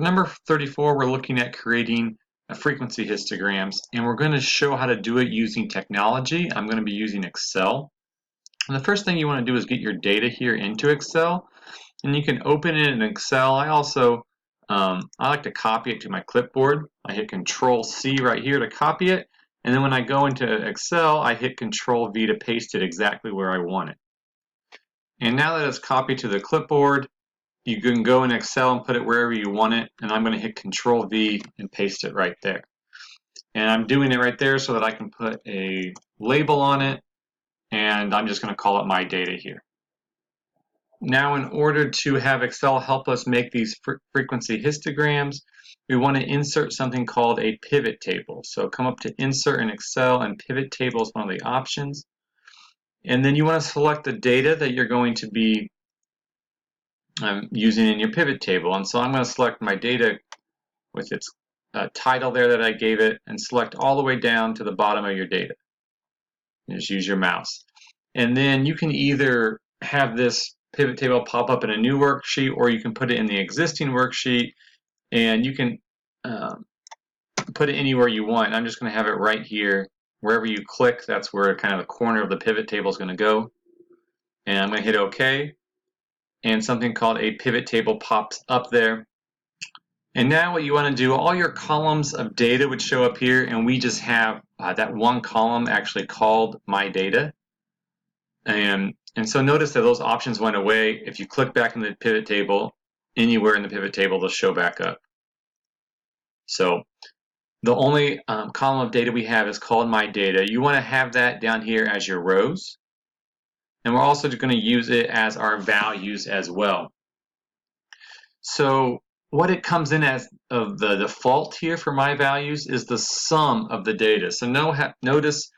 For number 34, we're looking at creating frequency histograms, and we're going to show how to do it using technology. I'm going to be using Excel. And the first thing you want to do is get your data here into Excel, and you can open it in Excel. I like to copy it to my clipboard. I hit Control C right here to copy it, and then when I go into Excel, I hit Control V to paste it exactly where I want it. And now that it's copied to the clipboard, you can go in Excel and put it wherever you want it, and I'm going to hit Control V and paste it right there. And I'm doing it right there so that I can put a label on it, and I'm just going to call it my data here. Now, in order to have Excel help us make these frequency histograms, we want to insert something called a pivot table. So come up to Insert in Excel, and Pivot Table is one of the options. And then you want to select the data that you're going to be using in your pivot table. And so I'm going to select my data with its title there that I gave it, and select all the way down to the bottom of your data. And just use your mouse. And then you can either have this pivot table pop up in a new worksheet, or you can put it in the existing worksheet, and you can put it anywhere you want. I'm just going to have it right here. Wherever you click, that's where kind of the corner of the pivot table is going to go. And I'm going to hit OK. And something called a pivot table pops up there. And now what you want to do, all your columns of data would show up here, and we just have that one column actually called my data. And so notice that those options went away. If you click back in the pivot table, anywhere in the pivot table, they'll show back up. So the only column of data we have is called my data. You want to have that down here as your rows. And we're also going to use it as our values as well. So what it comes in as of the default here for my values is the sum of the data. So notice,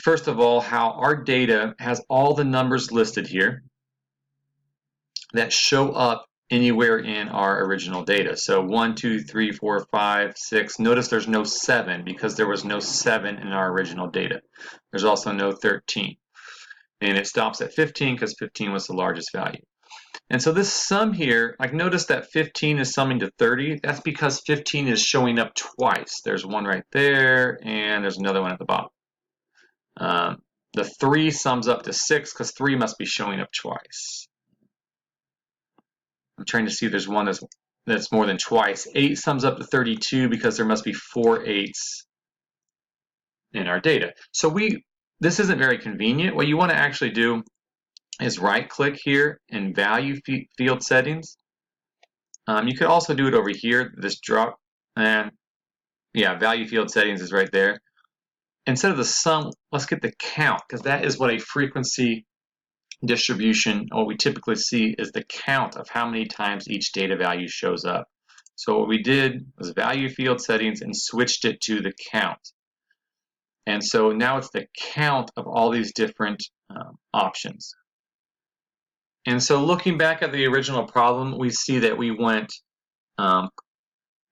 first of all, how our data has all the numbers listed here that show up anywhere in our original data. So 1, 2, 3, 4, 5, 6. Notice there's no 7 because there was no 7 in our original data. There's also no 13. And it stops at 15 because 15 was the largest value. And so this sum here, like notice that 15 is summing to 30. That's because 15 is showing up twice. There's one right there, and there's another one at the bottom. The 3 sums up to 6 because 3 must be showing up twice. I'm trying to see if there's one that's more than twice. 8 sums up to 32 because there must be 4 8s in our data. So this isn't very convenient. What you want to actually do is right-click here in Value Field Settings. You could also do it over here, this drop, and yeah, Value Field Settings is right there. Instead of the sum, let's get the count, because that is what a frequency distribution, what we typically see is the count of how many times each data value shows up. So what we did was Value Field Settings and switched it to the count. And so now it's the count of all these different options. And so looking back at the original problem, we see that we went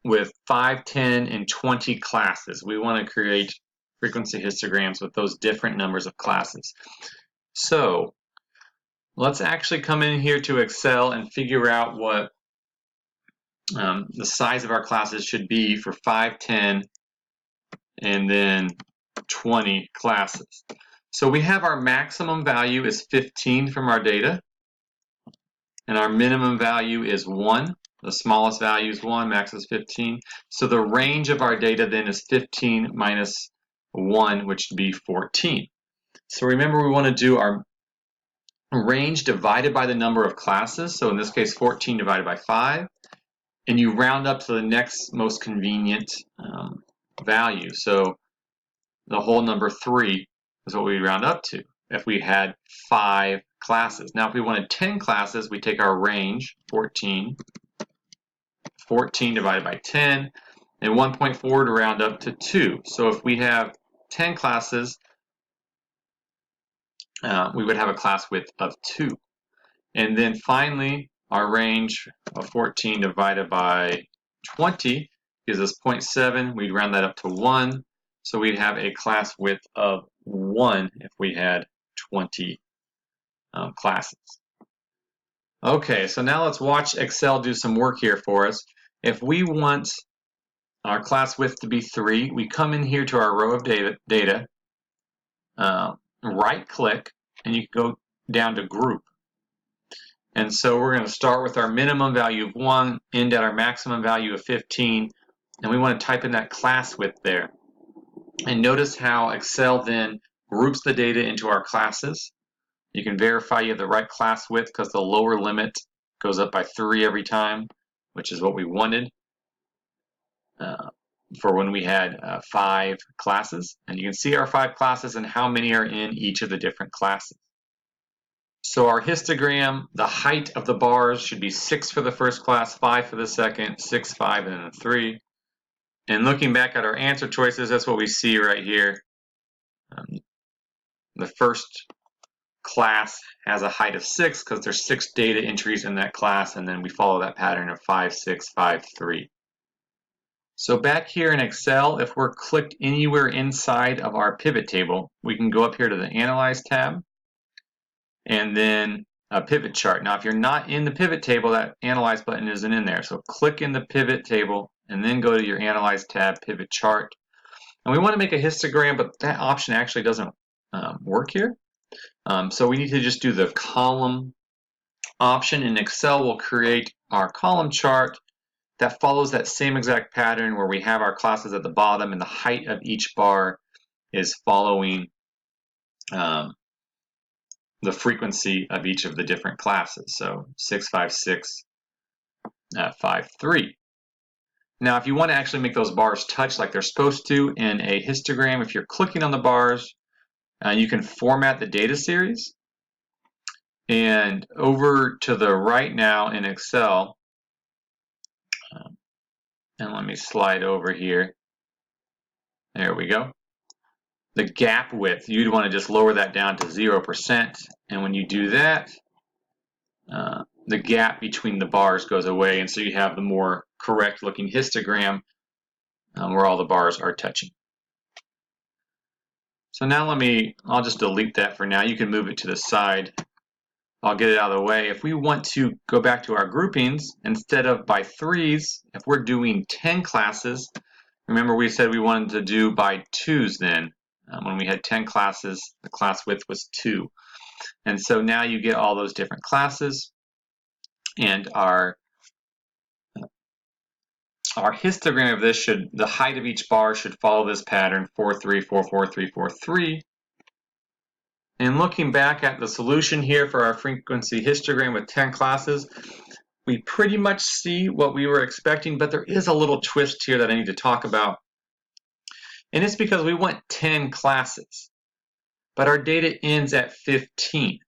with 5, 10, and 20 classes. We want to create frequency histograms with those different numbers of classes. So let's actually come in here to Excel and figure out what the size of our classes should be for 5, 10, and then 20 classes. So we have our maximum value is 15 from our data, and our minimum value is 1. The smallest value is 1, max is 15. So the range of our data then is 15 minus 1, which would be 14. So remember, we want to do our range divided by the number of classes. So in this case, 14 divided by 5. And you round up to the next most convenient value. So the whole number 3 is what we round up to if we had 5 classes. Now, if we wanted 10 classes, we take our range, 14 divided by 10, and 1.4 to round up to 2. So if we have 10 classes, we would have a class width of 2. And then finally, our range of 14 divided by 20 gives us 0.7. We'd round that up to 1. So we'd have a class width of 1 if we had 20 classes. Okay, so now let's watch Excel do some work here for us. if we want our class width to be 3, we come in here to our row of data, right click, and you can go down to group. And so we're going to start with our minimum value of 1, end at our maximum value of 15, and we want to type in that class width there. And notice how Excel then groups the data into our classes. You can verify you have the right class width because the lower limit goes up by 3 every time, which is what we wanted for when we had 5 classes. And you can see our 5 classes and how many are in each of the different classes. So our histogram, the height of the bars should be 6 for the first class, 5 for the second, 6, 5, and then a 3. And looking back at our answer choices, that's what we see right here. The first class has a height of 6 because there's 6 data entries in that class, and then we follow that pattern of 5, 6, 5, 3. So back here in Excel, if we're clicked anywhere inside of our pivot table, we can go up here to the Analyze tab, and then a pivot chart. Now, if you're not in the pivot table, that Analyze button isn't in there. So click in the pivot table, and then go to your Analyze tab, Pivot Chart. And we want to make a histogram, but that option actually doesn't work here. So we need to just do the column option, and Excel will create our column chart that follows that same exact pattern where we have our classes at the bottom and the height of each bar is following the frequency of each of the different classes. So 6, 5, 6, 5, 3. Now, if you want to actually make those bars touch like they're supposed to in a histogram, if you're clicking on the bars, you can format the data series. And over to the right now in Excel, and let me slide over here. There we go. The gap width, you'd want to just lower that down to 0%. And when you do that, the gap between the bars goes away. And so you have the more correct looking histogram where all the bars are touching. So now I'll just delete that for now. You can move it to the side. I'll get it out of the way. If we want to go back to our groupings, instead of by 3s, if we're doing 10 classes, remember we said we wanted to do by 2s then. When we had 10 classes, the class width was 2. And so now you get all those different classes, and our histogram of this the height of each bar should follow this pattern, 4, 3, 4, 4, 3, 4, 3. And looking back at the solution here for our frequency histogram with 10 classes, we pretty much see what we were expecting, but there is a little twist here that I need to talk about. And it's because we want 10 classes, but our data ends at 15.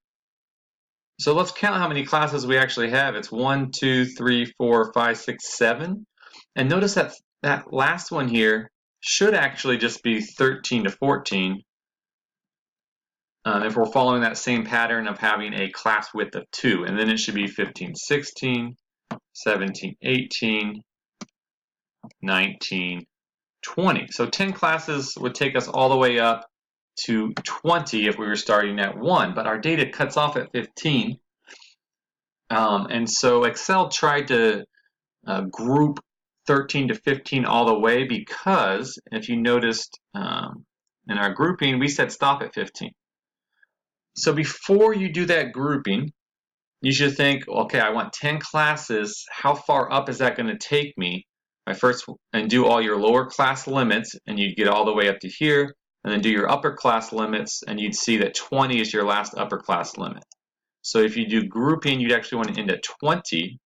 So let's count how many classes we actually have. It's 1, 2, 3, 4, 5, 6, 7. And notice that that last one here should actually just be 13 to 14. If we're following that same pattern of having a class width of 2, and then it should be 15, 16, 17, 18, 19, 20. So 10 classes would take us all the way up to 20 if we were starting at 1, but our data cuts off at 15. And so Excel tried to group 13 to 15 all the way because if you noticed in our grouping, we said stop at 15. So before you do that grouping, you should think, okay, I want 10 classes. How far up is that going to take me? And do all your lower class limits, and you'd get all the way up to here, and then do your upper class limits, and you'd see that 20 is your last upper class limit. So if you do grouping, you'd actually want to end at 20.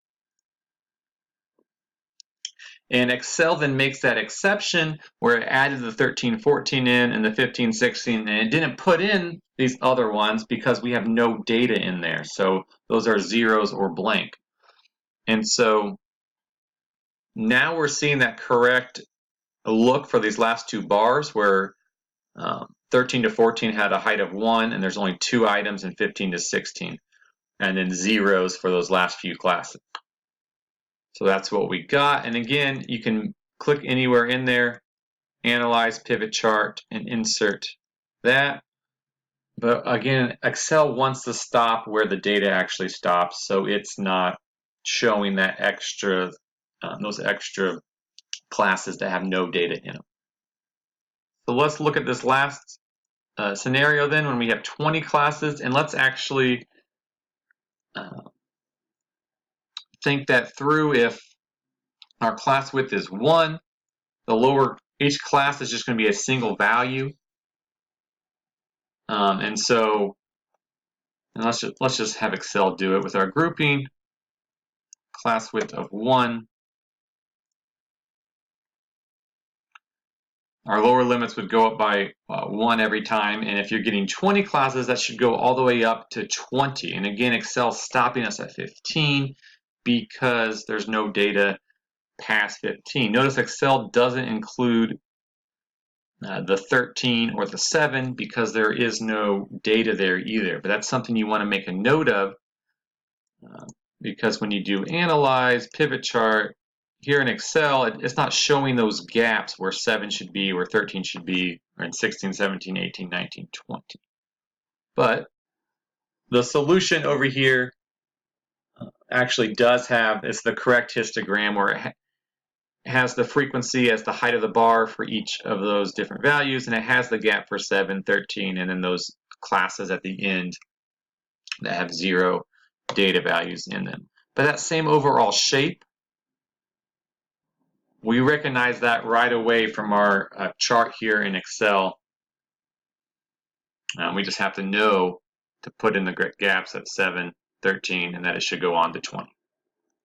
And Excel then makes that exception where it added the 13, 14 in and the 15, 16, and it didn't put in these other ones because we have no data in there. So those are zeros or blank. And so now we're seeing that correct look for these last 2 bars where 13 to 14 had a height of 1 and there's only 2 items, and 15 to 16. And then zeros for those last few classes. So that's what we got. And again, you can click anywhere in there, Analyze, Pivot Chart, and insert that. But again, Excel wants to stop where the data actually stops, so it's not showing that extra those extra classes that have no data in them. So let's look at this last scenario then when we have 20 classes, and let's actually think that through. If our class width is 1, each class is just going to be a single value. And let's just have Excel do it with our grouping. Class width of 1. Our lower limits would go up by 1 every time, and if you're getting 20 classes, that should go all the way up to 20. And again, Excel's stopping us at 15 because there's no data past 15. Notice Excel doesn't include the 13 or the 7 because there is no data there either. But that's something you want to make a note of because when you do analyze, pivot chart, here in Excel, it's not showing those gaps where 7 should be, where 13 should be, or in 16, 17, 18, 19, 20. But the solution over here actually does have, it's the correct histogram where it has the frequency as the height of the bar for each of those different values, and it has the gap for 7, 13, and then those classes at the end that have 0 data values in them. But that same overall shape, we recognize that right away from our chart here in Excel. We just have to know to put in the gaps at 7, 13, and that it should go on to 20.